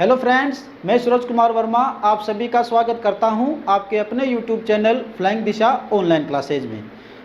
Hello friends, मैं सूरज कुमार वर्मा आप सभी का स्वागत करता हूं आपके अपने यूट्यूब चैनल फ्लाइंग दिशा ऑनलाइन क्लासेज में।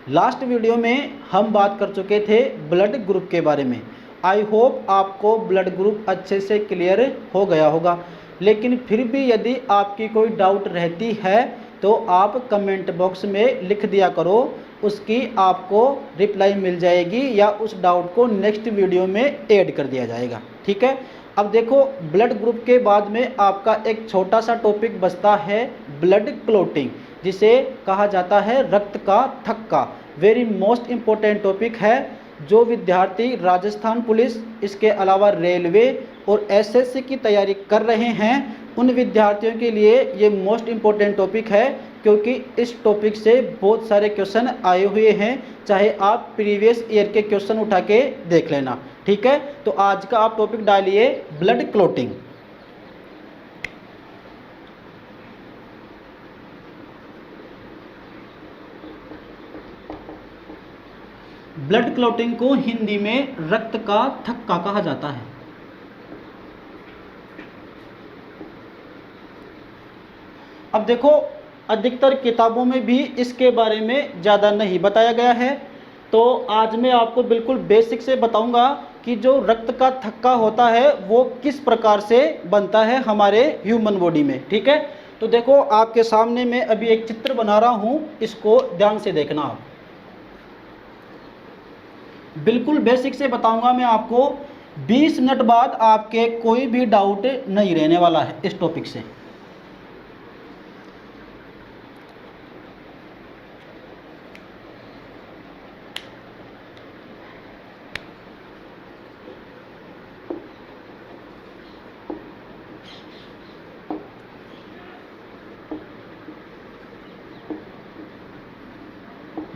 लास्ट वीडियो में हम बात कर चुके थे ब्लड ग्रुप के बारे में। आई होप आपको ब्लड ग्रुप अच्छे से क्लियर हो गया होगा, लेकिन फिर भी यदि आपकी कोई डाउट रहती है तो आप कमेंट बॉक्स में लिख दिया करो, उसकी आपको रिप्लाई मिल जाएगी या उस डाउट को नेक्स्ट वीडियो में ऐड कर दिया जाएगा। ठीक है, अब देखो ब्लड ग्रुप के बाद में आपका एक छोटा सा टॉपिक बचता है ब्लड क्लॉटिंग, जिसे कहा जाता है रक्त का थक्का। वेरी मोस्ट इम्पोर्टेंट टॉपिक है। जो विद्यार्थी राजस्थान पुलिस, इसके अलावा रेलवे और एसएससी की तैयारी कर रहे हैं, उन विद्यार्थियों के लिए ये मोस्ट इम्पोर्टेंट टॉपिक है, क्योंकि इस टॉपिक से बहुत सारे क्वेश्चन आए हुए हैं। चाहे आप प्रीवियस ईयर के क्वेश्चन उठा के देख लेना। ठीक है, तो आज का आप टॉपिक डालिए ब्लड क्लॉटिंग। ब्लड क्लॉटिंग को हिंदी में रक्त का थक्का कहा जाता है। अब देखो, अधिकतर किताबों में भी इसके बारे में ज़्यादा नहीं बताया गया है, तो आज मैं आपको बिल्कुल बेसिक से बताऊंगा कि जो रक्त का थक्का होता है वो किस प्रकार से बनता है हमारे ह्यूमन बॉडी में। ठीक है, तो देखो आपके सामने मैं अभी एक चित्र बना रहा हूँ, इसको ध्यान से देखना आप। बिल्कुल बेसिक से बताऊंगा मैं आपको। 20 मिनट बाद आपके कोई भी डाउट नहीं रहने वाला है इस टॉपिक से।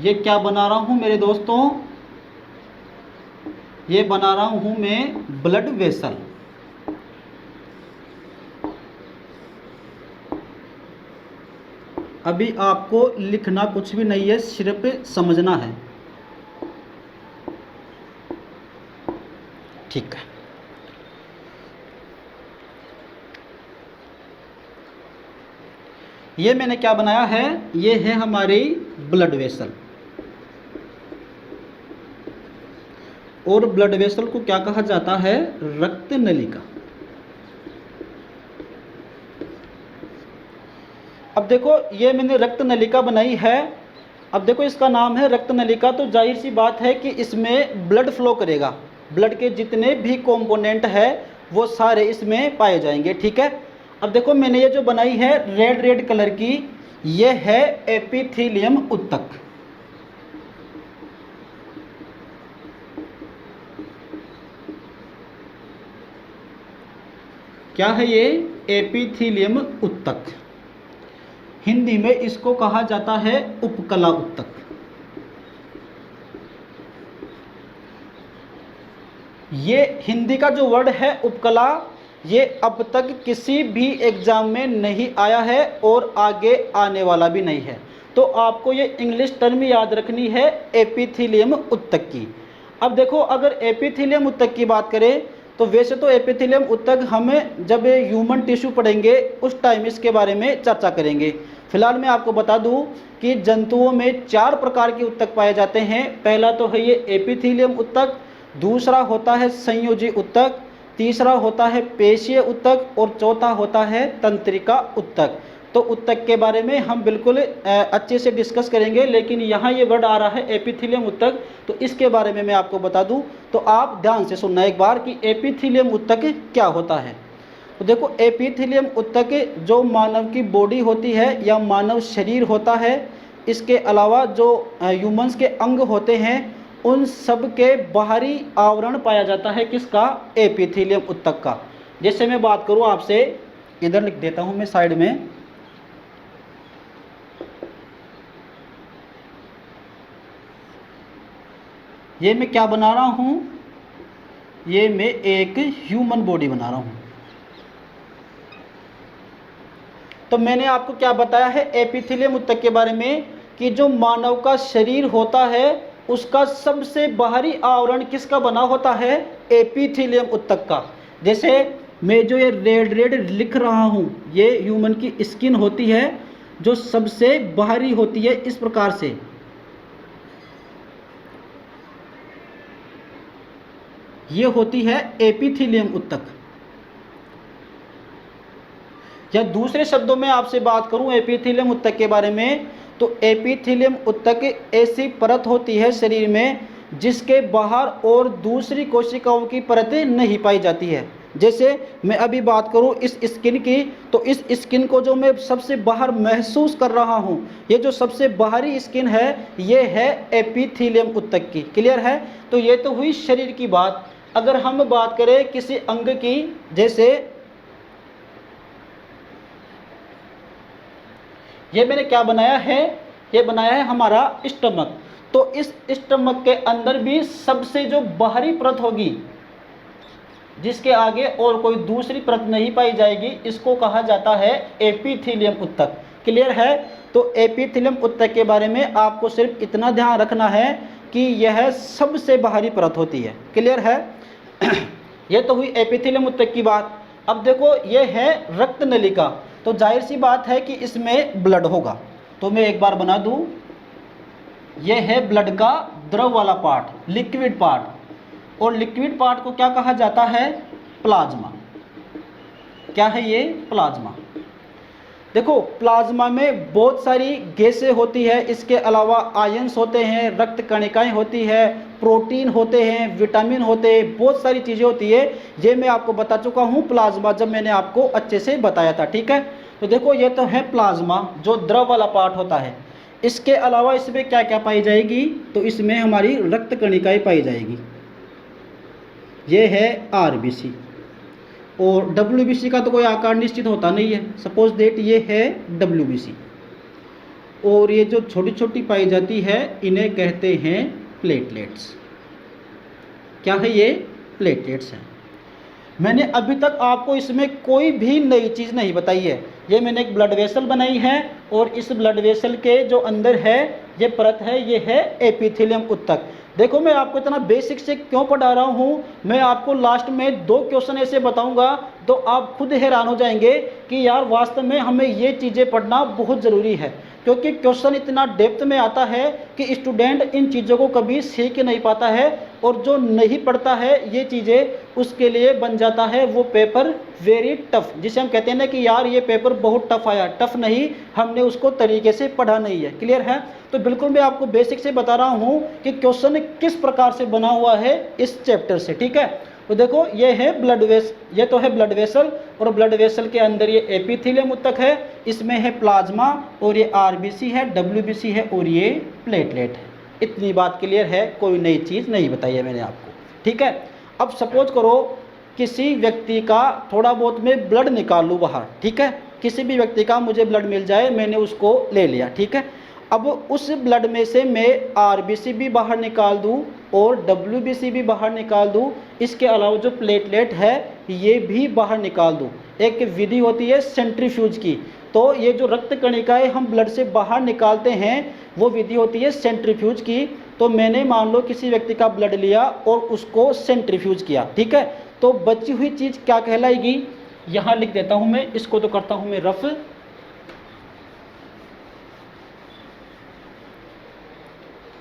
ये क्या बना रहा हूं मेरे दोस्तों? ये बना रहा हूं मैं ब्लड वेसल। अभी आपको लिखना कुछ भी नहीं है, सिर्फ समझना है। ठीक है, ये मैंने क्या बनाया है, ये है हमारी ब्लड वेसल। और ब्लड वेसल को क्या कहा जाता है? रक्त नलिका। अब देखो, ये मैंने रक्त नलिका बनाई है। अब देखो, इसका नाम है रक्त नलिका, तो जाहिर सी बात है कि इसमें ब्लड फ्लो करेगा। ब्लड के जितने भी कंपोनेंट है वो सारे इसमें पाए जाएंगे। ठीक है, अब देखो मैंने ये जो बनाई है रेड रेड कलर की, ये है एपिथेलियम उत्तक। क्या है ये? एपिथेलियम उत्तक। हिंदी में इसको कहा जाता है उपकला उत्तक। ये हिंदी का जो वर्ड है उपकला, ये अब तक किसी भी एग्जाम में नहीं आया है और आगे आने वाला भी नहीं है। तो आपको ये इंग्लिश टर्म याद रखनी है एपिथेलियम उत्तक की। अब देखो, अगर एपिथेलियम उत्तक की बात करें तो वैसे तो एपिथेलियम उत्तक हमें जब ह्यूमन टिश्यू पढ़ेंगे उस टाइम इसके बारे में चर्चा करेंगे। फिलहाल मैं आपको बता दूं कि जंतुओं में 4 प्रकार के उत्तक पाए जाते हैं। पहला तो है ये एपिथेलियम उत्तक, दूसरा होता है संयोजी उत्तक, तीसरा होता है पेशीय उत्तक और चौथा होता है तंत्रिका उत्तक। तो उत्तक के बारे में हम बिल्कुल अच्छे से डिस्कस करेंगे, लेकिन यहाँ ये वर्ड आ रहा है एपिथेलियम उत्तक, तो इसके बारे में मैं आपको बता दूं। तो आप ध्यान से सुनना एक बार कि एपिथेलियम उत्तक क्या होता है। तो देखो, एपिथेलियम उत्तक जो मानव की बॉडी होती है या मानव शरीर होता है, इसके अलावा जो ह्यूमंस के अंग होते हैं, उन सब के बाहरी आवरण पाया जाता है किसका? एपिथेलियम उत्तक का। जैसे मैं बात करूं आपसे, इधर लिख देता हूं मैं साइड में। ये मैं क्या बना रहा हूं? ये मैं एक ह्यूमन बॉडी बना रहा हूं। तो मैंने आपको क्या बताया है एपिथेलियम उत्तक के बारे में, कि जो मानव का शरीर होता है उसका सबसे बाहरी आवरण किसका बना होता है? एपिथेलियम उत्तक का। जैसे मैं जो ये रेड रेड लिख रहा हूँ ये ह्यूमन की स्किन होती है जो सबसे बाहरी होती है इस प्रकार से। ये होती है एपिथेलियम ऊतक, या दूसरे शब्दों में आपसे बात करूं एपिथेलियम ऊतक के बारे में, तो एपिथेलियम ऊतक ऐसी परत होती है शरीर में जिसके बाहर और दूसरी कोशिकाओं की परतें नहीं पाई जाती है। जैसे मैं अभी बात करूं इस स्किन की, तो इस स्किन को जो मैं सबसे बाहर महसूस कर रहा हूं, ये जो सबसे बाहरी स्किन है ये है एपिथेलियम ऊतक की। क्लियर है? तो ये तो हुई शरीर की बात। अगर हम बात करें किसी अंग की, जैसे ये मैंने क्या बनाया है, ये बनाया है हमारा स्टमक। तो इस स्टमक के अंदर भी सबसे जो बाहरी परत होगी जिसके आगे और कोई दूसरी परत नहीं पाई जाएगी, इसको कहा जाता है एपिथेलियम ऊतक। क्लियर है? तो एपिथेलियम ऊतक के बारे में आपको सिर्फ इतना ध्यान रखना है कि यह सबसे बाहरी परत होती है। क्लियर है? यह तो हुई एपिथेलियम ऊतक की बात। अब देखो यह है रक्त नलिका, तो जाहिर सी बात है कि इसमें ब्लड होगा। तो मैं एक बार बना दूं, यह है ब्लड का द्रव वाला पार्ट, लिक्विड पार्ट, और लिक्विड पार्ट को क्या कहा जाता है? प्लाज्मा। क्या है ये? प्लाज्मा। देखो प्लाज्मा में बहुत सारी गैसें होती है, इसके अलावा आयंस होते हैं, रक्त कणिकाएं होती है, प्रोटीन होते हैं, विटामिन होते हैं, बहुत सारी चीज़ें होती है। ये मैं आपको बता चुका हूँ प्लाज्मा, जब मैंने आपको अच्छे से बताया था। ठीक है? तो देखो ये तो है प्लाज्मा जो द्रव वाला पार्ट होता है। इसके अलावा इसमें क्या क्या पाई जाएगी? तो इसमें हमारी रक्त कणिकाएं पाई जाएगी। ये है आरबीसी, और डब्ल्यूबीसी का तो कोई आकार निश्चित होता नहीं है। सपोज दैट ये है डब्ल्यूबीसी, और ये जो छोटी छोटी पाई जाती है इन्हें कहते हैं प्लेटलेट्स। क्या है ये? प्लेटलेट्स हैं। मैंने अभी तक आपको इसमें कोई भी नई चीज़ नहीं बताई है। ये मैंने एक ब्लड वेसल बनाई है, और इस ब्लड वेसल के जो अंदर है ये परत है, ये है एपिथेलियम ऊतक। देखो मैं आपको इतना बेसिक से क्यों पढ़ा रहा हूँ, मैं आपको लास्ट में 2 क्वेश्चन ऐसे बताऊंगा तो आप खुद हैरान हो जाएंगे कि यार वास्तव में हमें ये चीज़ें पढ़ना बहुत ज़रूरी है, क्योंकि क्वेश्चन इतना डेप्थ में आता है कि स्टूडेंट इन चीज़ों को कभी सीख नहीं पाता है, और जो नहीं पढ़ता है ये चीज़ें उसके लिए बन जाता है वो पेपर वेरी टफ, जिसे हम कहते हैं ना कि यार ये पेपर बहुत टफ आया। टफ नहीं, हमने उसको तरीके से पढ़ा नहीं है। क्लियर है? तो बिल्कुल मैं आपको बेसिक से बता रहा हूँ कि क्वेश्चन किस प्रकार से बना हुआ है इस चैप्टर से। ठीक है? तो देखो ये है ब्लड वेसल, ये तो है ब्लड वेसल, और ब्लड वेसल के अंदर ये एपिथेलियम ऊतक है, इसमें है प्लाज्मा, और ये आरबीसी है, डब्ल्यूबीसी है, और ये प्लेटलेट है। इतनी बात क्लियर है? कोई नई चीज़ नहीं बताई है मैंने आपको। ठीक है? अब सपोज करो किसी व्यक्ति का थोड़ा बहुत मैं ब्लड निकाल लूँ बाहर। ठीक है? किसी भी व्यक्ति का मुझे ब्लड मिल जाए, मैंने उसको ले लिया। ठीक है? अब उस ब्लड में से मैं आरबीसी भी बाहर निकाल दूं और डब्ल्यूबीसी भी बाहर निकाल दूं, इसके अलावा जो प्लेटलेट है ये भी बाहर निकाल दूं। एक विधि होती है सेंट्रीफ्यूज की, तो ये जो रक्त कणिकाएं हम ब्लड से बाहर निकालते हैं वो विधि होती है सेंट्रीफ्यूज की। तो मैंने मान लो किसी व्यक्ति का ब्लड लिया और उसको सेंट्रीफ्यूज किया। ठीक है? तो बची हुई चीज़ क्या कहलाएगी? यहाँ लिख देता हूँ मैं, इसको तो करता हूँ मैं रफ।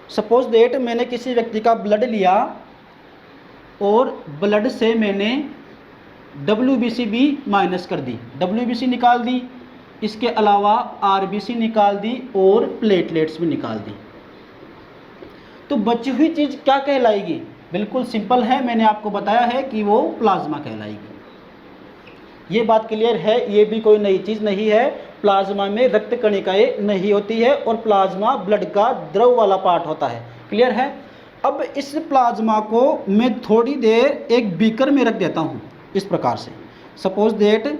सपोज डेट मैंने किसी व्यक्ति का ब्लड लिया और ब्लड से मैंने डब्ल्यूबीसी भी माइनस कर दी, डब्ल्यूबीसी निकाल दी, इसके अलावा आरबीसी निकाल दी और प्लेटलेट्स भी निकाल दी। तो बची हुई चीज़ क्या कहलाएगी? बिल्कुल सिंपल है, मैंने आपको बताया है कि वो प्लाज्मा कहलाएगी। ये बात क्लियर है? ये भी कोई नई चीज़ नहीं है। प्लाज्मा में रक्त कणिकाएं नहीं होती है, और प्लाज्मा ब्लड का द्रव वाला पार्ट होता है। क्लियर है? अब इस प्लाज्मा को मैं थोड़ी देर एक बीकर में रख देता हूँ इस प्रकार से। सपोज दैट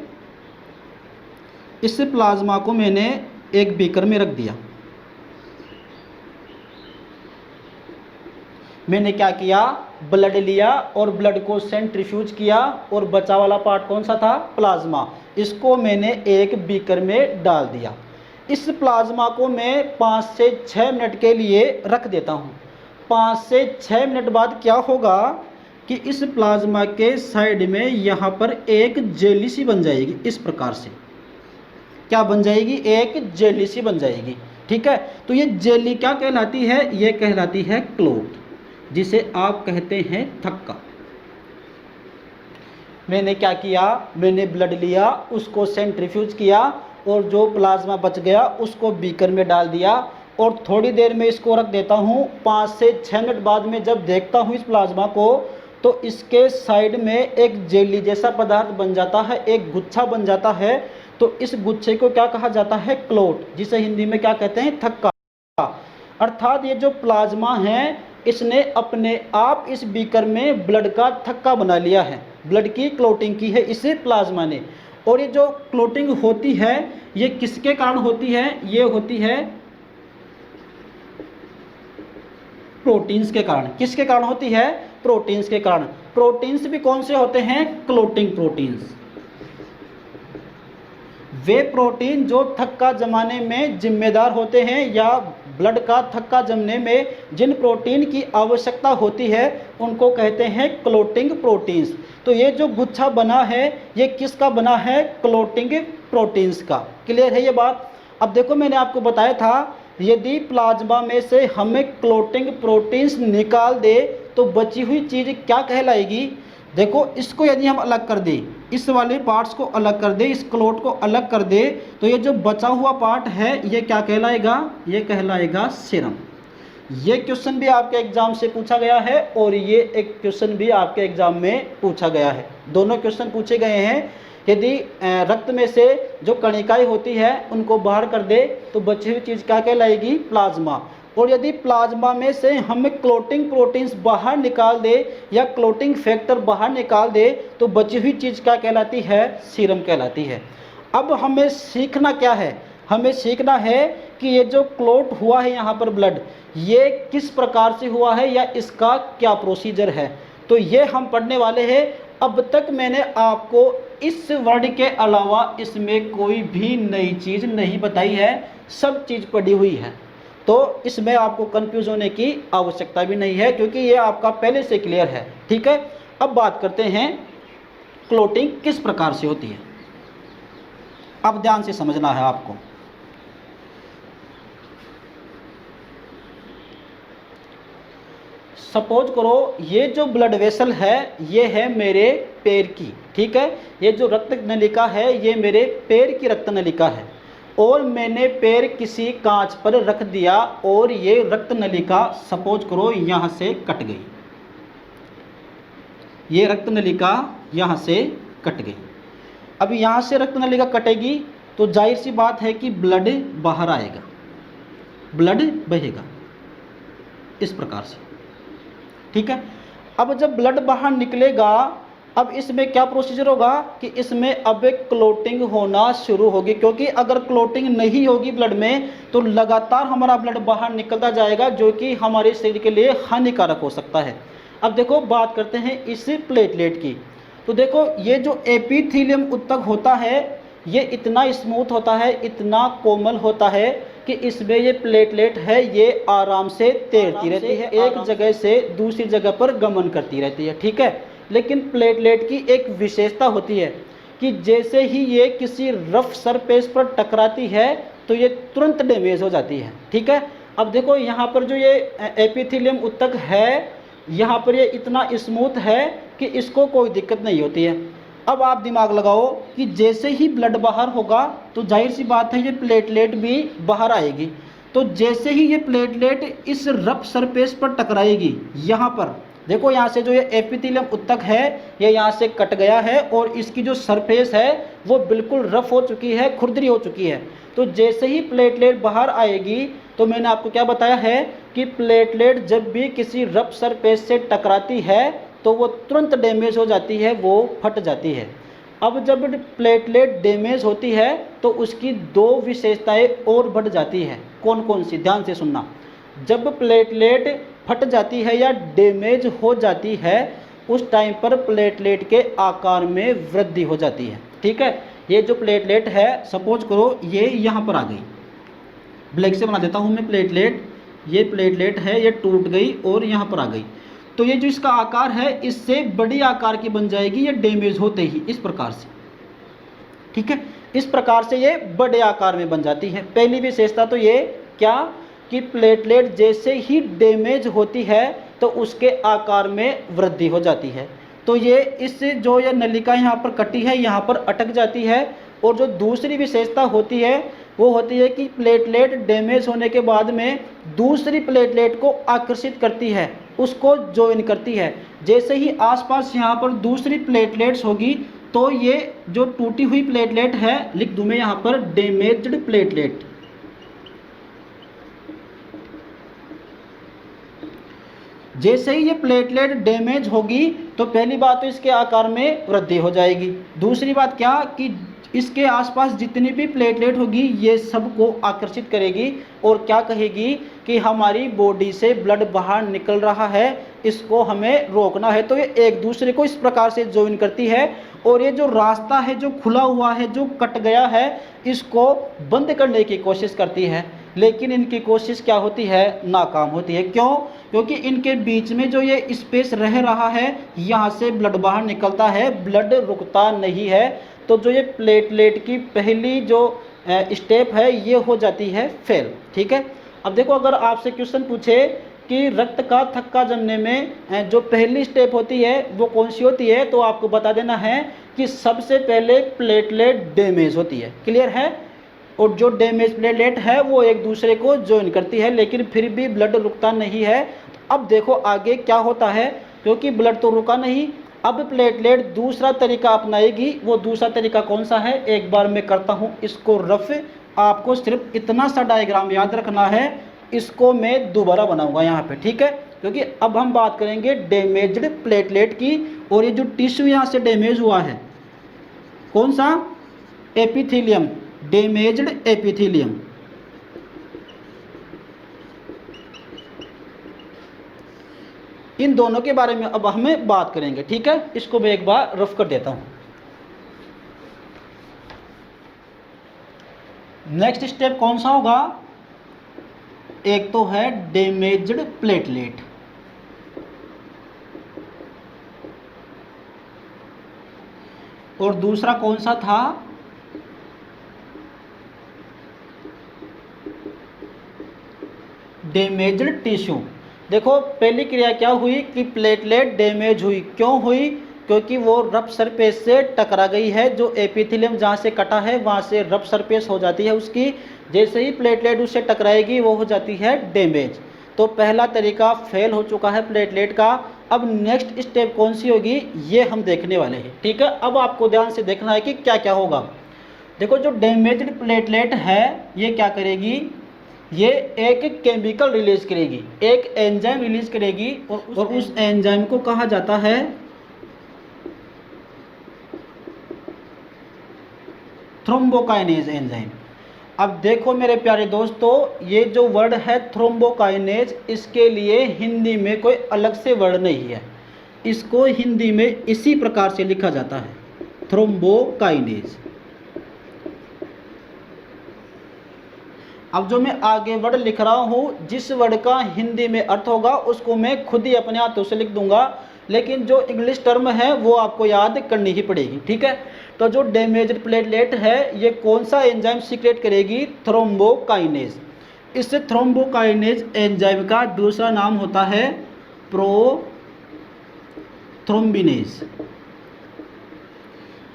इस प्लाज्मा को मैंने एक बीकर में रख दिया। मैंने क्या किया? ब्लड लिया और ब्लड को सेंट्रीफ्यूज किया, और बचा वाला पार्ट कौन सा था? प्लाज्मा। इसको मैंने एक बीकर में डाल दिया। इस प्लाज्मा को मैं 5 से 6 मिनट के लिए रख देता हूँ। 5 से 6 मिनट बाद क्या होगा कि इस प्लाज्मा के साइड में यहाँ पर एक जेली सी बन जाएगी। इस प्रकार से क्या बन जाएगी? एक जेली सी बन जाएगी। ठीक है, तो ये जेली क्या कहलाती है? ये कहलाती है क्लोट, जिसे आप कहते हैं थक्का। मैंने क्या किया? मैंने ब्लड लिया, उसको सेंट्रीफ्यूज किया और जो प्लाज्मा बच गया उसको बीकर में डाल दिया और थोड़ी देर में इसको रख देता हूँ। 5 से 6 मिनट बाद में जब देखता हूँ इस प्लाज्मा को, तो इसके साइड में एक जेली जैसा पदार्थ बन जाता है, एक गुच्छा बन जाता है। तो इस गुच्छे को क्या कहा जाता है? क्लोट, जिसे हिंदी में क्या कहते हैं? थक्का। अर्थात ये जो प्लाज्मा है, इसने अपने आप इस बीकर में ब्लड का थक्का बना लिया है, ब्लड की क्लोटिंग की है इस प्लाज्मा ने। और ये जो क्लोटिंग होती है, ये किसके कारण होती है? ये होती है प्रोटीन्स के कारण। किसके कारण होती है? प्रोटीन्स के कारण। प्रोटीन्स भी कौन से होते हैं? Clotting proteins. वे प्रोटीन जो थक्का जमाने में जिम्मेदार होते हैं, या ब्लड का थक्का जमने में जिन प्रोटीन की आवश्यकता होती है, उनको कहते हैं क्लोटिंग प्रोटीन्स। तो ये जो गुच्छा बना है, ये किसका बना है? क्लोटिंग प्रोटीन्स का। क्लियर है ये बात? अब देखो, मैंने आपको बताया था, यदि प्लाज्मा में से हमें क्लोटिंग प्रोटीन्स निकाल दे तो बची हुई चीज़ क्या कहलाएगी? देखो, इसको यदि हम अलग कर दें, इस वाले पार्ट्स को अलग कर दें, इस क्लोट को अलग कर दें, तो ये जो बचा हुआ पार्ट है, ये क्या कहलाएगा? ये कहलाएगा सीरम। ये क्वेश्चन भी आपके एग्जाम से पूछा गया है और ये एक क्वेश्चन भी आपके एग्जाम में पूछा गया है। दोनों क्वेश्चन पूछे गए हैं। यदि रक्त में से जो कणिकाएं होती है उनको बाहर कर दे तो बची हुई चीज़ क्या कहलाएगी? प्लाज्मा। और यदि प्लाज्मा में से हम क्लोटिंग प्रोटीन्स बाहर निकाल दे या क्लोटिंग फैक्टर बाहर निकाल दे तो बची हुई चीज़ क्या कहलाती है? सीरम कहलाती है। अब हमें सीखना क्या है? हमें सीखना है कि ये जो क्लोट हुआ है यहाँ पर ब्लड, ये किस प्रकार से हुआ है या इसका क्या प्रोसीजर है, तो ये हम पढ़ने वाले हैं। अब तक मैंने आपको इस वर्ड के अलावा इसमें कोई भी नई चीज़ नहीं बताई है, सब चीज़ पढ़ी हुई है। तो इसमें आपको कंफ्यूज होने की आवश्यकता भी नहीं है, क्योंकि ये आपका पहले से क्लियर है। ठीक है, अब बात करते हैं क्लोटिंग किस प्रकार से होती है। अब ध्यान से समझना है आपको। सपोज करो ये जो ब्लड वेसल है ये है मेरे पैर की। ठीक है, ये जो रक्त नलिका है ये मेरे पैर की रक्त नलिका है, और मैंने पैर किसी कांच पर रख दिया और ये रक्त नलिका सपोज करो यहाँ से कट गई। ये रक्त नलिका यहाँ से कट गई। अब यहाँ से रक्त नलिका कटेगी तो जाहिर सी बात है कि ब्लड बाहर आएगा, ब्लड बहेगा इस प्रकार से। ठीक है, अब जब ब्लड बाहर निकलेगा, अब इसमें क्या प्रोसीजर होगा कि इसमें अब एक क्लोटिंग होना शुरू होगी, क्योंकि अगर क्लोटिंग नहीं होगी ब्लड में तो लगातार हमारा ब्लड बाहर निकलता जाएगा, जो कि हमारे शरीर के लिए हानिकारक हो सकता है। अब देखो, बात करते हैं इस प्लेटलेट की। तो देखो, ये जो एपिथेलियम ऊतक होता है ये इतना स्मूथ होता है, इतना कोमल होता है कि इसमें ये प्लेटलेट है ये आराम से तैरती रहती है, एक जगह से दूसरी जगह पर गमन करती रहती है। ठीक है, लेकिन प्लेटलेट की एक विशेषता होती है कि जैसे ही ये किसी रफ सरफेस पर टकराती है तो ये तुरंत डैमेज हो जाती है। ठीक है, अब देखो यहाँ पर जो ये एपिथेलियम ऊतक है, यहाँ पर ये इतना स्मूथ है कि इसको कोई दिक्कत नहीं होती है। अब आप दिमाग लगाओ कि जैसे ही ब्लड बाहर होगा तो जाहिर सी बात है ये प्लेटलेट भी बाहर आएगी। तो जैसे ही ये प्लेटलेट इस रफ सरफेस पर टकराएगी, यहाँ पर देखो, यहाँ से जो ये एपिथेलियम ऊतक है ये यहाँ से कट गया है और इसकी जो सरफेस है वो बिल्कुल रफ हो चुकी है, खुरदरी हो चुकी है। तो जैसे ही प्लेटलेट बाहर आएगी, तो मैंने आपको क्या बताया है कि प्लेटलेट जब भी किसी रफ सरफेस से टकराती है तो वो तुरंत डैमेज हो जाती है, वो फट जाती है। अब जब प्लेटलेट डैमेज होती है तो उसकी दो विशेषताएं और बढ़ जाती है। कौन कौन सी? ध्यान से सुनना। जब प्लेटलेट फट जाती है या डैमेज हो जाती है, उस टाइम पर प्लेटलेट के आकार में वृद्धि हो जाती है। ठीक है, ये जो प्लेटलेट है सपोज करो ये यहाँ पर आ गई, ब्लैक से बना देता हूँ मैं प्लेटलेट, ये प्लेटलेट है ये टूट गई और यहाँ पर आ गई। तो ये जो इसका आकार है इससे बड़ी आकार की बन जाएगी ये डैमेज होते ही, इस प्रकार से। ठीक है, इस प्रकार से ये बड़े आकार में बन जाती है। पहली विशेषता तो ये क्या कि प्लेटलेट जैसे ही डैमेज होती है तो उसके आकार में वृद्धि हो जाती है। तो ये इससे जो ये नलिका यहाँ पर कटी है यहाँ पर अटक जाती है। और जो दूसरी विशेषता होती है वो होती है कि प्लेटलेट डैमेज होने के बाद में दूसरी प्लेटलेट को आकर्षित करती है, उसको ज्वाइन करती है। जैसे ही आसपास यहाँ पर दूसरी प्लेटलेट्स होगी तो ये जो टूटी हुई प्लेटलेट है, लिख दूं मैं यहाँ पर डैमेज्ड प्लेटलेट। जैसे ही ये प्लेटलेट डैमेज होगी तो पहली बात तो इसके आकार में वृद्धि हो जाएगी। दूसरी बात क्या कि इसके आसपास जितनी भी प्लेटलेट होगी ये सबको आकर्षित करेगी और क्या कहेगी कि हमारी बॉडी से ब्लड बाहर निकल रहा है, इसको हमें रोकना है। तो ये एक दूसरे को इस प्रकार से ज्वाइन करती है और ये जो रास्ता है जो खुला हुआ है, जो कट गया है, इसको बंद करने की कोशिश करती है। लेकिन इनकी कोशिश क्या होती है, नाकाम होती है। क्यों? क्योंकि इनके बीच में जो ये स्पेस रह रहा है यहाँ से ब्लड बाहर निकलता है, ब्लड रुकता नहीं है। तो जो ये प्लेटलेट की पहली जो स्टेप है ये हो जाती है फेल। ठीक है, अब देखो अगर आपसे क्वेश्चन पूछे कि रक्त का थक्का जमने में जो पहली स्टेप होती है वो कौन सी होती है, तो आपको बता देना है कि सबसे पहले प्लेटलेट डैमेज होती है। क्लियर है? और जो डैमेज प्लेटलेट है वो एक दूसरे को ज्वाइन करती है, लेकिन फिर भी ब्लड रुकता नहीं है। अब देखो आगे क्या होता है, क्योंकि ब्लड तो रुका नहीं, अब प्लेटलेट दूसरा तरीका अपनाएगी। वो दूसरा तरीका कौन सा है, एक बार मैं करता हूँ इसको रफ। आपको सिर्फ इतना सा डायग्राम याद रखना है, इसको मैं दोबारा बनाऊंगा यहाँ पे। ठीक है, क्योंकि अब हम बात करेंगे डैमेज्ड प्लेटलेट की। और ये जो टिश्यू यहाँ से डैमेज हुआ है, कौन सा, एपिथेलियम, डैमेज्ड एपिथेलियम। इन दोनों के बारे में अब हमें बात करेंगे। ठीक है, इसको मैं एक बार रफ कर देता हूं। नेक्स्ट स्टेप कौन सा होगा, एक तो है डैमेज्ड प्लेटलेट, और दूसरा कौन सा था, डैमेज्ड टिश्यू। देखो पहली क्रिया क्या हुई कि प्लेटलेट डैमेज हुई। क्यों हुई? क्योंकि वो रफ सरफेस से टकरा गई है। जो एपिथेलियम जहाँ से कटा है वहाँ से रफ सरफेस हो जाती है उसकी। जैसे ही प्लेटलेट उससे टकराएगी वो हो जाती है डैमेज। तो पहला तरीका फेल हो चुका है प्लेटलेट का। अब नेक्स्ट स्टेप कौन सी होगी ये हम देखने वाले हैं। ठीक है, अब आपको ध्यान से देखना है कि क्या क्या होगा। देखो जो डैमेज्ड प्लेटलेट है ये क्या करेगी, ये एक केमिकल रिलीज करेगी, एक एंजाइम रिलीज करेगी, और उस एंजाइम को कहा जाता है थ्रोम्बोकाइनेज एंजाइम। अब देखो मेरे प्यारे दोस्तों, ये जो वर्ड है थ्रोम्बोकाइनेज, इसके लिए हिंदी में कोई अलग से वर्ड नहीं है। इसको हिंदी में इसी प्रकार से लिखा जाता है, थ्रोम्बोकाइनेज। अब जो मैं आगे वर्ड लिख रहा हूँ, जिस वर्ड का हिंदी में अर्थ होगा उसको मैं खुद ही अपने हाथों से लिख दूंगा, लेकिन जो इंग्लिश टर्म है वो आपको याद करनी ही पड़ेगी। ठीक है, तो जो डैमेज्ड प्लेटलेट है ये कौन सा एंजाइम सीक्रेट करेगी, थ्रोम्बोकाइनेज। इस थ्रोम्बोकाइनेज एंजाइम का दूसरा नाम होता है प्रोथ्रोम्बिनेज।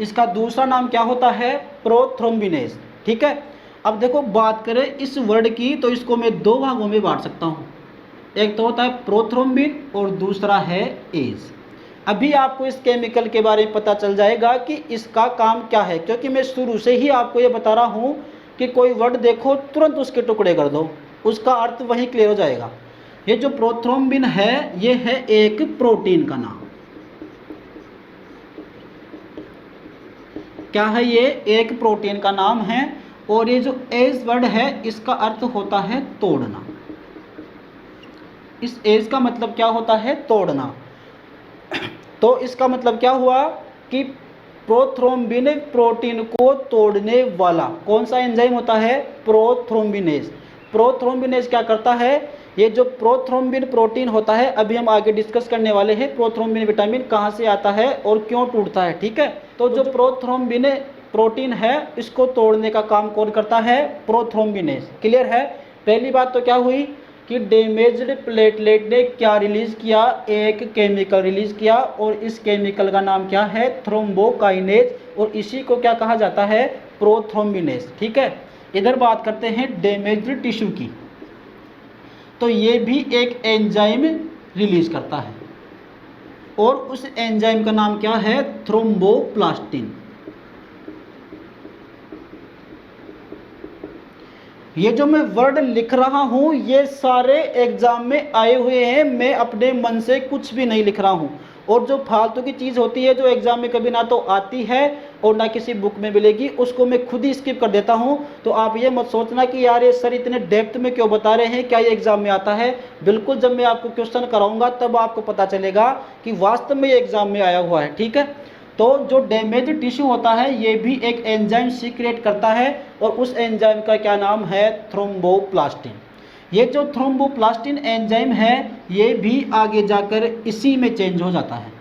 इसका दूसरा नाम क्या होता है, प्रोथ्रोम्बिनेज। ठीक है, अब देखो बात करें इस वर्ड की तो इसको मैं दो भागों में बांट सकता हूँ। एक तो होता है प्रोथ्रोम्बिन और दूसरा है एज। अभी आपको इस केमिकल के बारे में पता चल जाएगा कि इसका काम क्या है, क्योंकि मैं शुरू से ही आपको ये बता रहा हूँ कि कोई वर्ड देखो तुरंत उसके टुकड़े कर दो, उसका अर्थ वहीं क्लियर हो जाएगा। ये जो प्रोथ्रोम्बिन है ये है एक प्रोटीन का नाम। क्या है ये, एक प्रोटीन का नाम है। और ये जो एज वर्ड है इसका अर्थ होता है तोड़ना। इस एज का मतलब क्या होता है, तोड़ना। तो इसका मतलब क्या हुआ कि प्रोथ्रोम्बिन प्रोटीन को तोड़ने वाला कौन सा एंजाइम होता है, प्रोथ्रोम्बिनेज। प्रोथ्रोम्बिनेज क्या करता है, ये जो प्रोथ्रोम्बिन प्रोटीन होता है, अभी हम आगे डिस्कस करने वाले हैं प्रोथ्रोम्बिन विटामिन कहाँ से आता है और क्यों टूटता है, ठीक है। तो जो प्रोथ्रोम्बिन प्रोटीन है इसको तोड़ने का काम कौन करता है, प्रोथ्रोम्बिनेज। क्लियर है। पहली बात तो क्या हुई कि डैमेज्ड प्लेटलेट ने क्या रिलीज किया, एक केमिकल रिलीज किया, और इस केमिकल का नाम क्या है, थ्रोम्बोकाइनेज, और इसी को क्या कहा जाता है, प्रोथ्रोम्बिनेज, ठीक है। इधर बात करते हैं डैमेज्ड टिश्यू की, तो ये भी एक एंजाइम रिलीज करता है, और उस एंजाइम का नाम क्या है, थ्रोम्बोप्लास्टिन। ये जो मैं वर्ड लिख रहा हूं ये सारे एग्जाम में आए हुए हैं, मैं अपने मन से कुछ भी नहीं लिख रहा हूं। और जो फालतू की चीज़ होती है जो एग्जाम में कभी ना तो आती है और ना किसी बुक में मिलेगी, उसको मैं खुद ही स्किप कर देता हूं। तो आप ये मत सोचना कि यार ये सर इतने डेप्थ में क्यों बता रहे हैं, क्या ये एग्जाम में आता है। बिल्कुल, जब मैं आपको क्वेश्चन कराऊंगा तब आपको पता चलेगा कि वास्तव में ये एग्जाम में आया हुआ है, ठीक है। तो जो डैमेज टिश्यू होता है ये भी एक एंजाइम सीक्रेट करता है, और उस एंजाइम का क्या नाम है, थ्रोम्बोप्लास्टिन। ये जो थ्रोम्बोप्लास्टिन एंजाइम है ये भी आगे जाकर इसी में चेंज हो जाता है।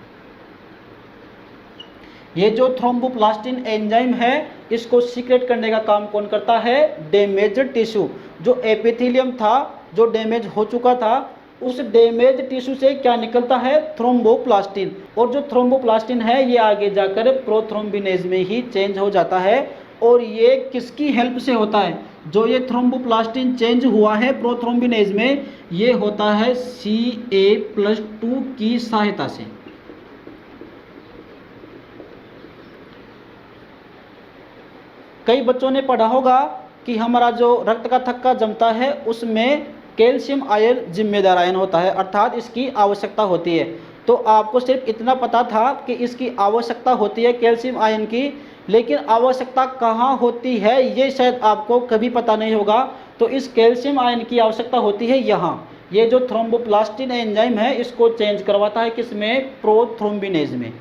ये जो थ्रोम्बोप्लास्टिन एंजाइम है इसको सीक्रेट करने का काम कौन करता है, डैमेज्ड टिश्यू। जो एपिथेलियम था जो डैमेज हो चुका था, उस डैमेज टिश्यू से क्या निकलता है, थ्रोम्बोप्लास्टिन। और जो थ्रोम्बोप्लास्टिन है ये आगे जाकर प्रोथ्रोम्बिनेज में ही चेंज हो जाता है। और ये किसकी हेल्प से होता है, जो ये थ्रोम्बोप्लास्टिन चेंज हुआ है प्रोथ्रोम्बिनेज में, ये होता है Ca+2 की सहायता से। कई बच्चों ने पढ़ा होगा कि हमारा जो रक्त का थक्का जमता है उसमें कैल्शियम आयन जिम्मेदार आयन होता है, अर्थात इसकी आवश्यकता होती है। तो आपको सिर्फ इतना पता था कि इसकी आवश्यकता होती है कैल्शियम आयन की, लेकिन आवश्यकता कहाँ होती है ये शायद आपको कभी पता नहीं होगा। तो इस कैल्शियम आयन की आवश्यकता होती है यहाँ। ये जो थ्रोम्बोप्लास्टिन एंजाइम है इसको चेंज करवाता है किसमें, प्रोथ्रोम्बिनेज में।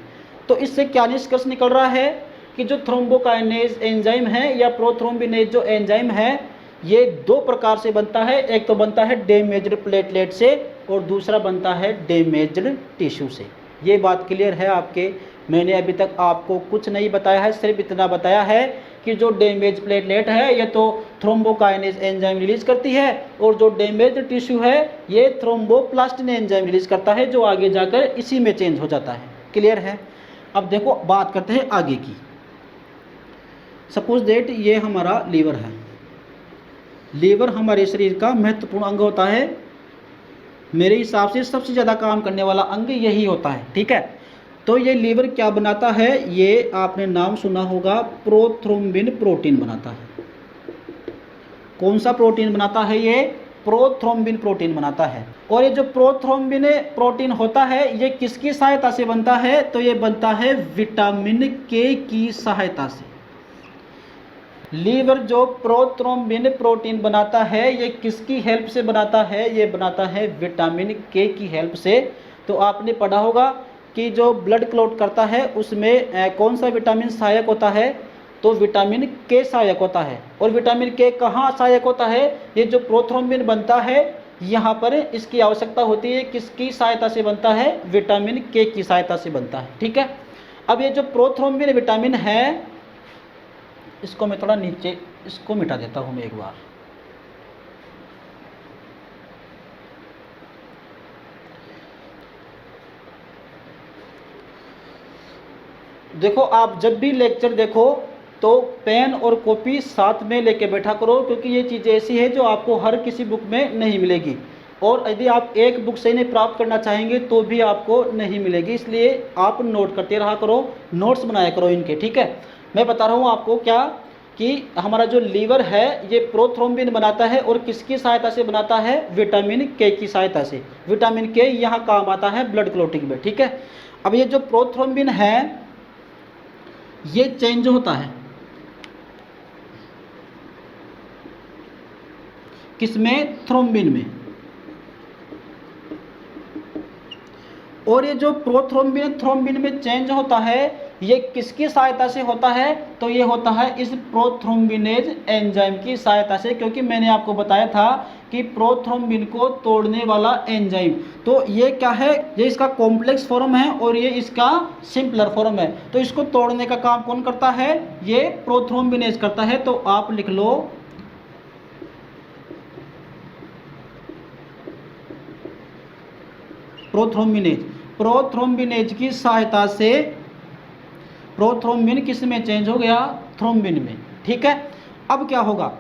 तो इससे क्या निष्कर्ष निकल रहा है कि जो थ्रोम्बोकाइनेज एंजाइम है या प्रोथ्रोम्बिनेज जो एंजाइम है ये दो प्रकार से बनता है, एक तो बनता है डैमेज्ड प्लेटलेट से और दूसरा बनता है डैमेज्ड टिश्यू से। ये बात क्लियर है आपके। मैंने अभी तक आपको कुछ नहीं बताया है, सिर्फ इतना बताया है कि जो डैमेज प्लेटलेट है ये तो थ्रोम्बोकाइनेज एंजाइम रिलीज करती है, और जो डैमेज्ड टिश्यू है ये थ्रोम्बोप्लास्टिन एंजाइम रिलीज करता है, जो आगे जाकर इसी में चेंज हो जाता है। क्लियर है। अब देखो बात करते हैं आगे की। सपोज दैट ये हमारा लीवर है। लीवर हमारे शरीर का महत्वपूर्ण अंग होता है, मेरे हिसाब से सबसे ज़्यादा काम करने वाला अंग यही होता है, ठीक है। तो ये लीवर क्या बनाता है, ये आपने नाम सुना होगा, प्रोथ्रोम्बिन प्रोटीन बनाता है। कौन सा प्रोटीन बनाता है, ये प्रोथ्रोम्बिन प्रोटीन बनाता है। और ये जो प्रोथ्रोम्बिन प्रोटीन होता है ये किसकी सहायता से बनता है, तो ये बनता है विटामिन के की सहायता से। लीवर जो प्रोथ्रोम्बिन प्रोटीन बनाता है ये किसकी हेल्प से बनाता है, ये बनाता है विटामिन के की हेल्प से। तो आपने पढ़ा होगा कि जो ब्लड क्लॉट करता है उसमें कौन सा विटामिन सहायक होता है, तो विटामिन के सहायक होता है। और विटामिन के कहाँ सहायक होता है, ये जो प्रोथ्रोम्बिन बनता है यहाँ पर इसकी आवश्यकता होती है, किसकी सहायता से बनता है, विटामिन के की सहायता से बनता है, ठीक है। अब ये जो प्रोथ्रोम्बिन विटामिन है इसको मैं थोड़ा नीचे इसको मिटा देता हूँ मैं एक बार। देखो आप जब भी लेक्चर देखो तो पेन और कॉपी साथ में लेके बैठा करो, क्योंकि ये चीज़ें ऐसी है जो आपको हर किसी बुक में नहीं मिलेगी, और यदि आप एक बुक से इन्हें प्राप्त करना चाहेंगे तो भी आपको नहीं मिलेगी। इसलिए आप नोट करते रहा करो, नोट्स बनाया करो इनके, ठीक है। मैं बता रहा हूँ आपको क्या कि हमारा जो लीवर है ये प्रोथ्रोम्बिन बनाता है, और किसकी सहायता से बनाता है, विटामिन के की सहायता से। विटामिन के यहाँ काम आता है ब्लड क्लॉटिंग में, ठीक है। अब ये जो प्रोथ्रोम्बिन है ये चेंज होता है किसमें, थ्रोम्बिन में। और ये जो प्रोथ्रोम्बिन थ्रोम्बिन में चेंज होता है ये किसकी सहायता से होता है? तो ये होता है इस प्रोथ्रोम्बिनेज एंजाइम की सहायता से, क्योंकि मैंने आपको बताया था कि प्रोथ्रोम्बिन को तोड़ने वाला एंजाइम, तो ये क्या है, ये इसका कॉम्प्लेक्स फॉर्म है और ये इसका सिंपलर फॉर्म है। तो इसको तोड़ने का काम कौन करता है? ये प्रोथ्रोम्बिनेज करता है। तो आप लिख लो प्रोथ्रोम्बिनेज। प्रोथ्रोम्बिनेज की सहायता से प्रोथ्रोम्बिन किस में चेंज हो गया? थ्रोम्बिन में। ठीक है, अब क्या होगा,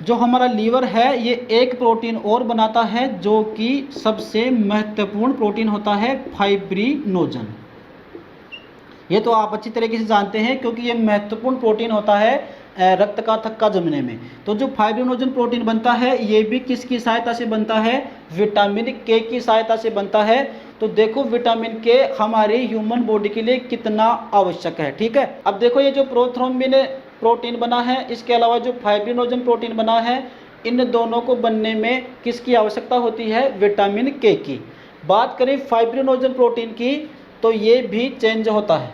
जो हमारा लीवर है ये एक प्रोटीन और बनाता है जो कि सबसे महत्वपूर्ण प्रोटीन होता है, फाइब्रिनोजन। ये तो आप अच्छी तरीके से जानते हैं क्योंकि ये महत्वपूर्ण प्रोटीन होता है रक्त का थक्का जमने में। तो जो फाइब्रिनोजन प्रोटीन बनता है ये भी किसकी सहायता से बनता है? विटामिन के की सहायता से बनता है। तो देखो विटामिन के हमारी ह्यूमन बॉडी के लिए कितना आवश्यक है। ठीक है, अब देखो ये जो प्रोथ्रोम्बिन प्रोटीन बना है, इसके अलावा जो फाइब्रिनोजन प्रोटीन बना है, इन दोनों को बनने में किसकी आवश्यकता होती है? विटामिन के की। बात करें फाइब्रिनोजन प्रोटीन की तो ये भी चेंज होता है,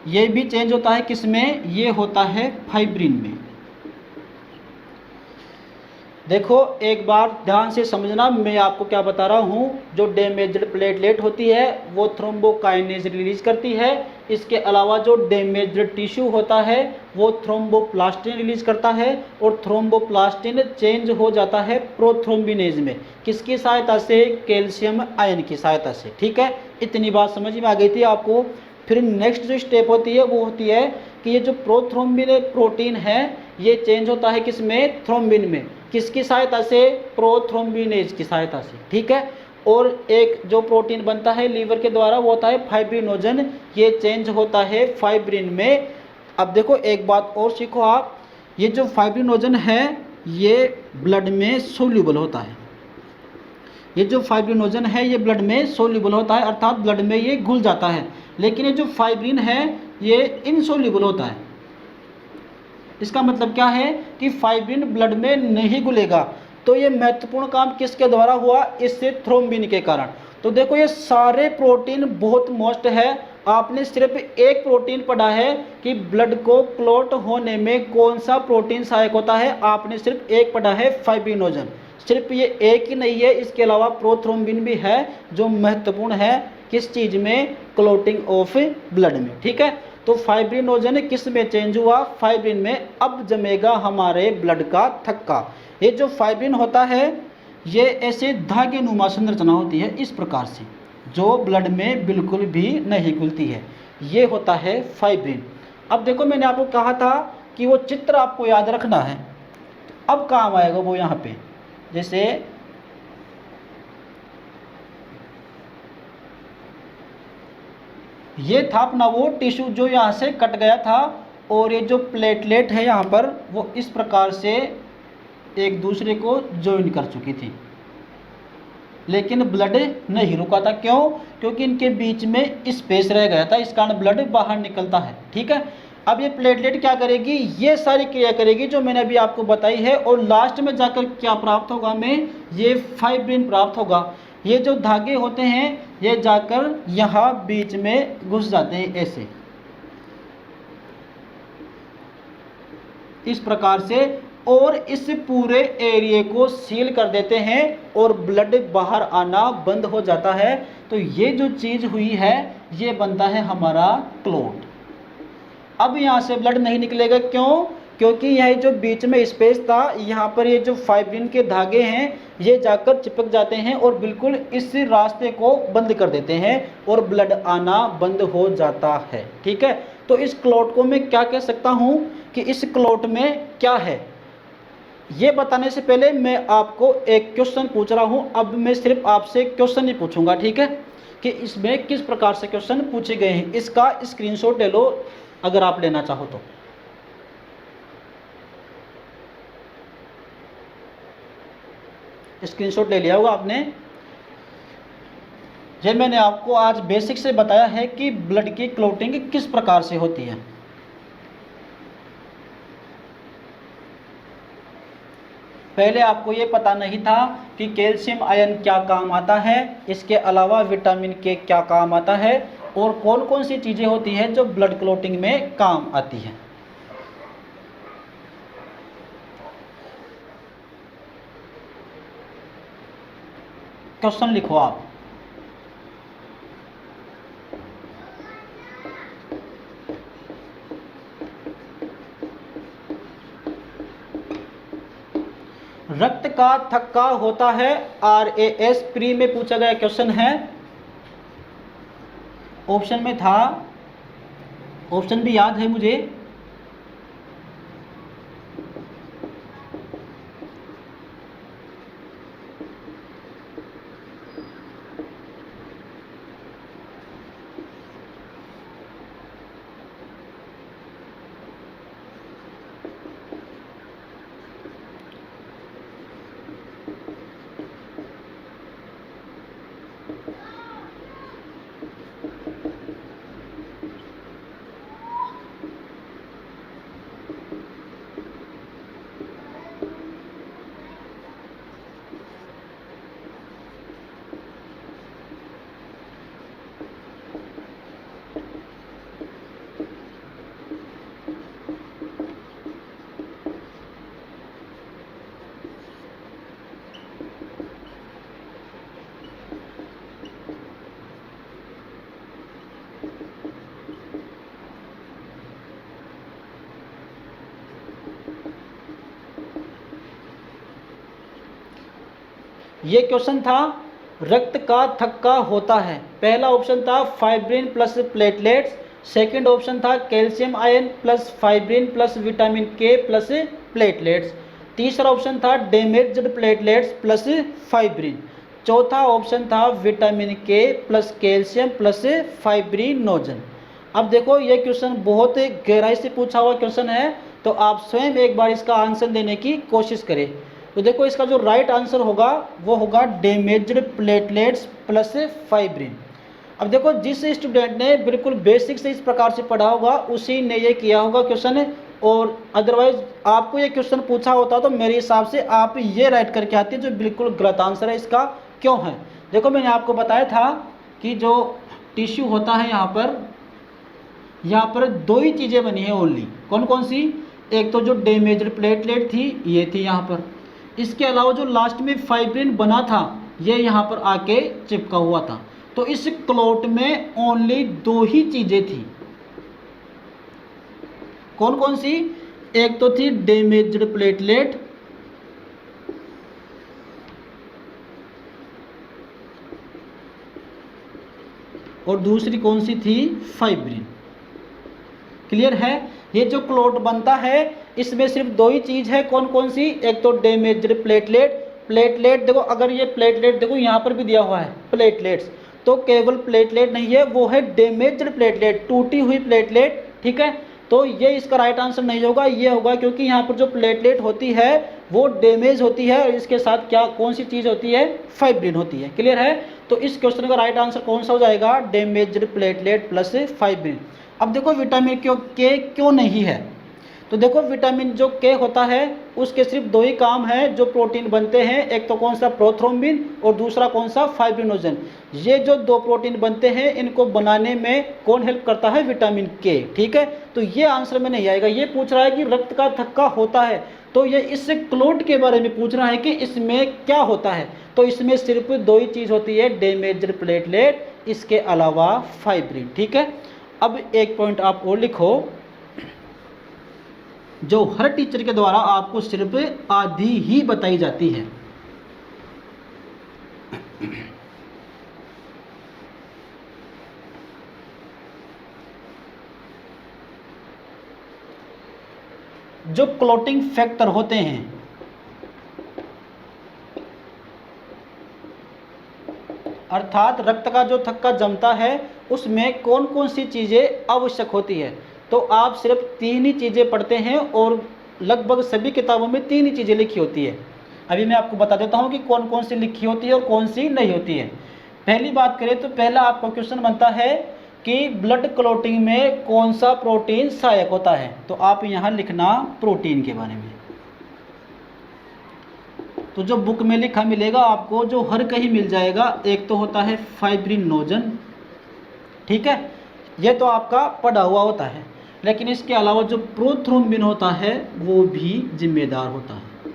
ये भी चेंज होता है किसमें? ये होता है फाइब्रिन में। देखो एक बार ध्यान से समझना, मैं आपको क्या बता रहा हूँ। जो डैमेज्ड प्लेटलेट होती है वो थ्रोम्बोकाइनेज रिलीज करती है। इसके अलावा जो डैमेज्ड टिश्यू होता है वो थ्रोम्बोप्लास्टिन रिलीज करता है, और थ्रोम्बोप्लास्टिन चेंज हो जाता है प्रोथ्रोम्बिनेज में। किसकी सहायता से? कैल्शियम आयन की सहायता से। ठीक है, इतनी बात समझ में आ गई थी आपको। फिर नेक्स्ट जो स्टेप होती है वो होती है कि ये जो प्रोथ्रोम्बिन प्रोटीन है ये चेंज होता है किसमें? थ्रोम्बिन में। किसकी सहायता से? प्रोथ्रोम्बिनेज की सहायता से। ठीक है, और एक जो प्रोटीन बनता है लीवर के द्वारा वो होता है फाइब्रिनोजन, ये चेंज होता है फाइब्रिन में। अब देखो एक बात और सीखो आप, ये जो फाइब्रिनोजन है ये ब्लड में सोल्यूबल होता है। ये जो फाइब्रिनोजन है ये ब्लड में सोल्यूबल होता है, अर्थात ब्लड में ये घुल जाता है। लेकिन ये जो फाइब्रिन है ये इनसोल्यूबल होता है। इसका मतलब क्या है कि फाइब्रिन ब्लड में नहीं घुलेगा। तो ये महत्वपूर्ण काम किसके द्वारा हुआ? इससे थ्रोम्बिन के कारण। तो देखो ये सारे प्रोटीन बहुत मोस्ट है। आपने सिर्फ एक प्रोटीन पढ़ा है कि ब्लड को क्लॉट होने में कौन सा प्रोटीन सहायक होता है, आपने सिर्फ एक पढ़ा है, फाइब्रिनोजन। सिर्फ ये एक ही नहीं है, इसके अलावा प्रोथ्रोम्बिन भी है जो महत्वपूर्ण है किस चीज़ में? क्लॉटिंग ऑफ ब्लड में। ठीक है, तो फाइब्रिनोजन किस में चेंज हुआ? फाइब्रिन में। अब जमेगा हमारे ब्लड का थक्का। ये जो फाइब्रिन होता है ये ऐसे धागे नुमा संरचना होती है इस प्रकार से, जो ब्लड में बिल्कुल भी नहीं घुलती है। ये होता है फाइब्रिन। अब देखो मैंने आपको कहा था कि वो चित्र आपको याद रखना है, अब काम आएगा वो यहाँ पे। जैसे ये था अपना वो टिश्यू जो यहाँ से कट गया था, और ये जो प्लेटलेट है यहाँ पर वो इस प्रकार से एक दूसरे को ज्वाइन कर चुकी थी, लेकिन ब्लड नहीं रुका था। क्यों? क्योंकि इनके बीच में स्पेस रह गया था, इस कारण ब्लड बाहर निकलता है। ठीक है, अब ये प्लेटलेट क्या करेगी? ये सारी क्रिया करेगी जो मैंने अभी आपको बताई है, और लास्ट में जाकर क्या प्राप्त होगा हमें? ये फाइब्रिन प्राप्त होगा। ये जो धागे होते हैं ये जाकर यहाँ बीच में घुस जाते हैं ऐसे, इस प्रकार से, और इस पूरे एरिया को सील कर देते हैं और ब्लड बाहर आना बंद हो जाता है। तो ये जो चीज़ हुई है ये बनता है हमारा क्लॉट। अब यहाँ से ब्लड नहीं निकलेगा। क्यों? क्योंकि यह जो बीच में स्पेस था यहाँ पर ये जो फाइब्रिन के धागे हैं ये जाकर चिपक जाते हैं और बिल्कुल इस रास्ते को बंद कर देते हैं और ब्लड आना बंद हो जाता है। ठीक है, तो इस क्लॉट को मैं क्या कह सकता हूँ कि इस क्लॉट में क्या है, ये बताने से पहले मैं आपको एक क्वेश्चन पूछ रहा हूँ। अब मैं सिर्फ आपसे क्वेश्चन ही पूछूंगा, ठीक है, कि इसमें किस प्रकार से क्वेश्चन पूछे गए हैं। इसका स्क्रीनशॉट ले लो अगर आप लेना चाहो तो। स्क्रीनशॉट ले लिया होगा आपने। ये मैंने आपको आज बेसिक से बताया है कि ब्लड की क्लॉटिंग किस प्रकार से होती है। पहले आपको ये पता नहीं था कि कैल्शियम आयन क्या काम आता है, इसके अलावा विटामिन के क्या काम आता है और कौन कौन सी चीज़ें होती हैं जो ब्लड क्लॉटिंग में काम आती हैं। क्वेश्चन लिखो आप। रक्त का थक्का होता है, RAS प्री में पूछा गया क्वेश्चन है। ऑप्शन में था, ऑप्शन भी याद है मुझे। ये क्वेश्चन था रक्त का थक्का होता है। पहला ऑप्शन था fibrin plus platelets, second option था calcium ion plus fibrin plus vitamin K plus platelets, तीसरा ऑप्शन था डैमेज्ड प्लेटलेट्स प्लस फाइब्रिन, चौथा ऑप्शन था vitamin K plus calcium plus fibrinogen. अब देखो ये क्वेश्चन बहुत गहराई से पूछा हुआ क्वेश्चन है, तो आप स्वयं एक बार इसका आंसर देने की कोशिश करें। तो देखो इसका जो राइट आंसर होगा वो होगा डैमेज्ड प्लेटलेट्स प्लस फाइब्रिन। अब देखो जिस स्टूडेंट ने बिल्कुल बेसिक से इस प्रकार से पढ़ा होगा उसी ने ये किया होगा क्वेश्चन, और अदरवाइज आपको ये क्वेश्चन पूछा होता तो मेरे हिसाब से आप ये राइट करके आते जो बिल्कुल गलत आंसर है इसका क्यों है। देखो मैंने आपको बताया था कि जो टिश्यू होता है यहाँ पर दो ही चीज़ें बनी है ओनली। कौन कौन सी? एक तो जो डैमेज्ड प्लेटलेट थी ये थी यहाँ पर, इसके अलावा जो लास्ट में फाइब्रिन बना था ये यहाँ पर आके चिपका हुआ था। तो इस क्लॉट में ओनली दो ही चीज़ें थी। कौन कौन सी? एक तो थी डैमेज्ड प्लेटलेट और दूसरी कौन सी थी? फाइब्रिन। क्लियर है? ये जो क्लॉट बनता है इसमें सिर्फ दो ही चीज़ है। कौन कौन सी? एक तो डैमेज्ड प्लेटलेट देखो, अगर ये प्लेटलेट देखो यहाँ पर भी दिया हुआ है प्लेटलेट्स, तो केवल प्लेटलेट नहीं है, वो है डैमेज्ड प्लेटलेट, टूटी हुई प्लेटलेट। ठीक है, तो ये इसका राइट आंसर नहीं होगा, ये होगा क्योंकि यहाँ पर जो प्लेटलेट होती है वो डैमेज होती है और इसके साथ क्या कौन सी चीज़ होती है? फाइब्रिन होती है। क्लियर है? तो इस क्वेश्चन का राइट आंसर कौन सा हो जाएगा? Damaged platelet plus fibrin. अब देखो विटामिन के क्यों नहीं है? तो देखो विटामिन जो के होता है उसके सिर्फ दो ही काम है जो प्रोटीन बनते हैं, एक तो कौन सा? प्रोथ्रोम्बिन और दूसरा कौन सा? फाइब्रिनोजन। ये जो दो प्रोटीन बनते हैं इनको बनाने में कौन हेल्प करता है? विटामिन के। ठीक है, तो ये आंसर में नहीं आएगा। ये पूछ रहा है कि रक्त का थक्का होता है, तो ये इस क्लॉट के बारे में पूछ रहा है कि इसमें क्या होता है। तो इसमें सिर्फ दो ही चीज़ होती है, डैमेज्ड प्लेटलेट, इसके अलावा फाइब्रिन। ठीक है, अब एक पॉइंट आप और लिखो जो हर टीचर के द्वारा आपको सिर्फ आधी ही बताई जाती है। जो क्लॉटिंग फैक्टर होते हैं, अर्थात रक्त का जो थक्का जमता है उसमें कौन कौन सी चीज़ें आवश्यक होती है, तो आप सिर्फ तीन ही चीज़ें पढ़ते हैं और लगभग सभी किताबों में तीन ही चीज़ें लिखी होती है। अभी मैं आपको बता देता हूँ कि कौन कौन सी लिखी होती है और कौन सी नहीं होती है। पहली बात करें तो पहला आपका क्वेश्चन बनता है कि ब्लड क्लॉटिंग में कौन सा प्रोटीन सहायक होता है, तो आप यहाँ लिखना प्रोटीन के बारे में। तो जो बुक में लिखा मिलेगा आपको, जो हर कहीं मिल जाएगा, एक तो होता है फाइब्रिनोजन, ठीक है, ये तो आपका पढ़ा हुआ होता है। लेकिन इसके अलावा जो प्रोथ्रोम्बिन होता है वो भी जिम्मेदार होता है,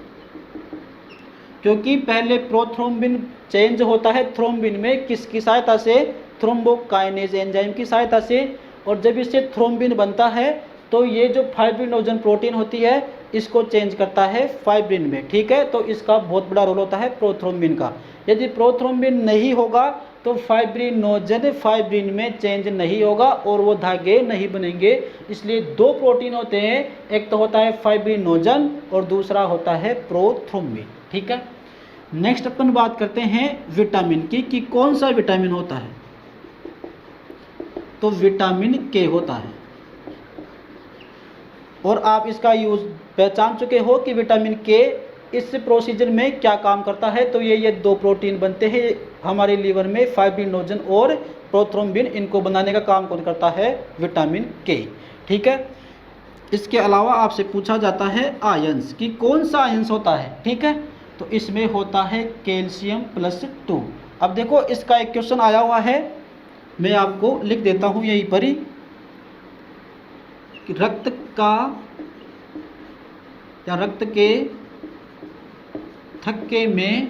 क्योंकि पहले प्रोथ्रोम्बिन चेंज होता है थ्रोम्बिन में, किसकी सहायता से, थ्रोम्बोकाइनेज एंजाइम की सहायता से। और जब इससे थ्रोम्बिन बनता है तो ये जो फाइब्रिनोजन प्रोटीन होती है इसको चेंज करता है फाइब्रिन में, ठीक है। तो इसका बहुत बड़ा रोल होता है प्रोथ्रोम्बिन का। यदि प्रोथ्रोम्बिन नहीं होगा तो फाइब्रिनोजन फाइब्रिन में चेंज नहीं होगा और वो धागे नहीं बनेंगे। इसलिए दो प्रोटीन होते हैं, एक तो होता है फाइब्रिनोजन और दूसरा होता है प्रोथ्रोम्बिन, ठीक है। नेक्स्ट अपन बात करते हैं विटामिन की, कि कौन सा विटामिन होता है। तो विटामिन के होता है, और आप इसका यूज पहचान चुके हो कि विटामिन के इस प्रोसीजर में क्या काम करता है। तो ये दो प्रोटीन बनते हैं हमारे लीवर में, फाइब्रिनोजन और प्रोथ्रोम्बिन, इनको बनाने का काम कौन करता है, विटामिन के, ठीक है। इसके अलावा आपसे पूछा जाता है आयंस, कि कौन सा आयंस होता है, ठीक है। तो इसमें होता है कैल्शियम +2। अब देखो इसका एक क्वेश्चन आया हुआ है, मैं आपको लिख देता हूँ यहीं पर ही, कि रक्त का या रक्त के थक्के में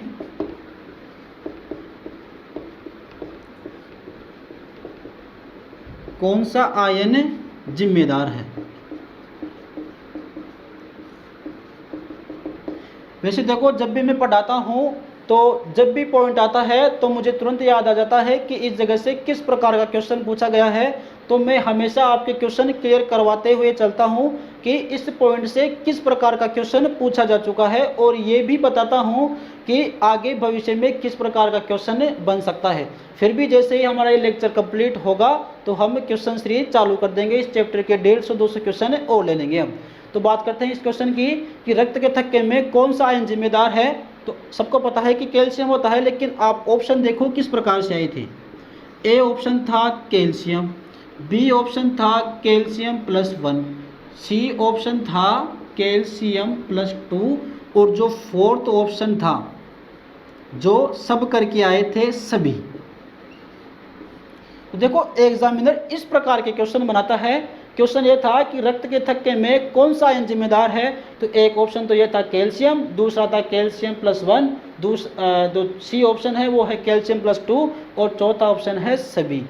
कौन सा आयन जिम्मेदार है। वैसे देखो जब भी मैं पढ़ाता हूँ तो जब भी पॉइंट आता है तो मुझे तुरंत याद आ जाता है कि इस जगह से किस प्रकार का क्वेश्चन पूछा गया है। तो मैं हमेशा आपके क्वेश्चन क्लियर करवाते हुए चलता हूँ कि इस पॉइंट से किस प्रकार का क्वेश्चन पूछा जा चुका है, और ये भी बताता हूँ कि आगे भविष्य में किस प्रकार का क्वेश्चन बन सकता है। फिर भी जैसे ही हमारा ये लेक्चर कंप्लीट होगा तो हम क्वेश्चन सीरीज चालू कर देंगे, इस चैप्टर के 150-200 क्वेश्चन और ले लेंगे हम। तो बात करते हैं इस क्वेश्चन की, कि रक्त के थक्के में कौन सा आयन जिम्मेदार है। तो सबको पता है कि कैल्शियम होता है, लेकिन आप ऑप्शन देखो किस प्रकार से आए थे। ए ऑप्शन था कैल्शियम, बी ऑप्शन था कैल्शियम +1, सी ऑप्शन था कैल्शियम +2, और जो फोर्थ ऑप्शन था जो सब करके आए थे सभी। तो देखो एग्जामिनर इस प्रकार के क्वेश्चन बनाता है। क्वेश्चन ये था कि रक्त के थक्के में कौन सा आयन जिम्मेदार है। तो एक ऑप्शन तो ये था कैल्शियम, दूसरा था कैल्शियम +1, जो सी ऑप्शन है वो है कैल्शियम +2, और चौथा ऑप्शन है सभी।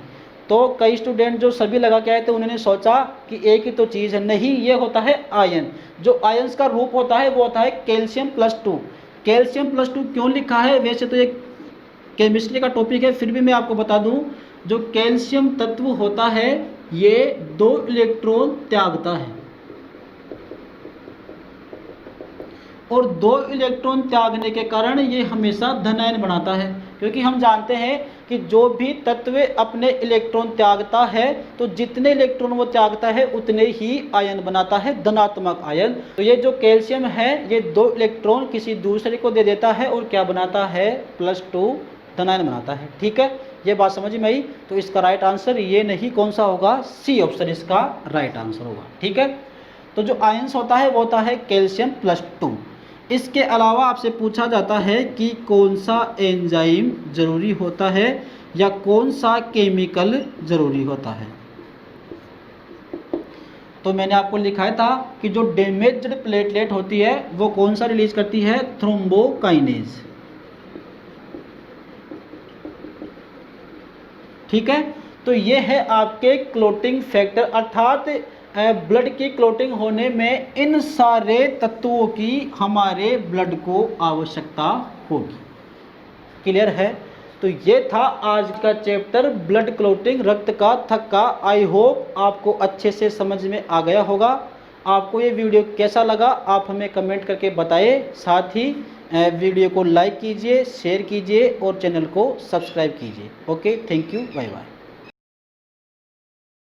तो कई स्टूडेंट जो सभी लगा के आए थे उन्होंने सोचा कि एक ही तो चीज़ है, नहीं, ये होता है आयन। जो आयंस का रूप होता है वो होता है कैल्शियम +2। कैल्शियम +2 क्यों लिखा है, वैसे तो ये केमिस्ट्री का टॉपिक है, फिर भी मैं आपको बता दूं, जो कैल्शियम तत्व होता है ये 2 इलेक्ट्रॉन त्यागता है, और 2 इलेक्ट्रॉन त्यागने के कारण ये हमेशा धनायन बनाता है। क्योंकि हम जानते हैं कि जो भी तत्व अपने इलेक्ट्रॉन त्यागता है तो जितने इलेक्ट्रॉन वो त्यागता है उतने ही आयन बनाता है, धनात्मक आयन। तो ये जो कैल्शियम है ये 2 इलेक्ट्रॉन किसी दूसरे को दे देता है और क्या बनाता है, +2 धनायन बनाता है, ठीक है। ये बात समझ में आई। तो इसका राइट आंसर ये नहीं, कौन सा होगा, सी ऑप्शन इसका राइट आंसर होगा, ठीक है। तो जो आयंस होता है वो होता है कैल्शियम +2। इसके अलावा आपसे पूछा जाता है कि कौन सा एंजाइम जरूरी होता है या कौन सा केमिकल जरूरी होता है। तो मैंने आपको लिखाया था कि जो डैमेज्ड प्लेटलेट होती है वो कौन सा रिलीज करती है, थ्रोम्बोकाइनेज, ठीक है। तो ये है आपके क्लोटिंग फैक्टर, अर्थात ब्लड की क्लोटिंग होने में इन सारे तत्वों की हमारे ब्लड को आवश्यकता होगी। क्लियर है। तो ये था आज का चैप्टर ब्लड क्लोटिंग, रक्त का थक्का। आई होप आपको अच्छे से समझ में आ गया होगा। आपको ये वीडियो कैसा लगा आप हमें कमेंट करके बताइए। साथ ही वीडियो को लाइक कीजिए, शेयर कीजिए और चैनल को सब्सक्राइब कीजिए। Okay, thank you, bye bye.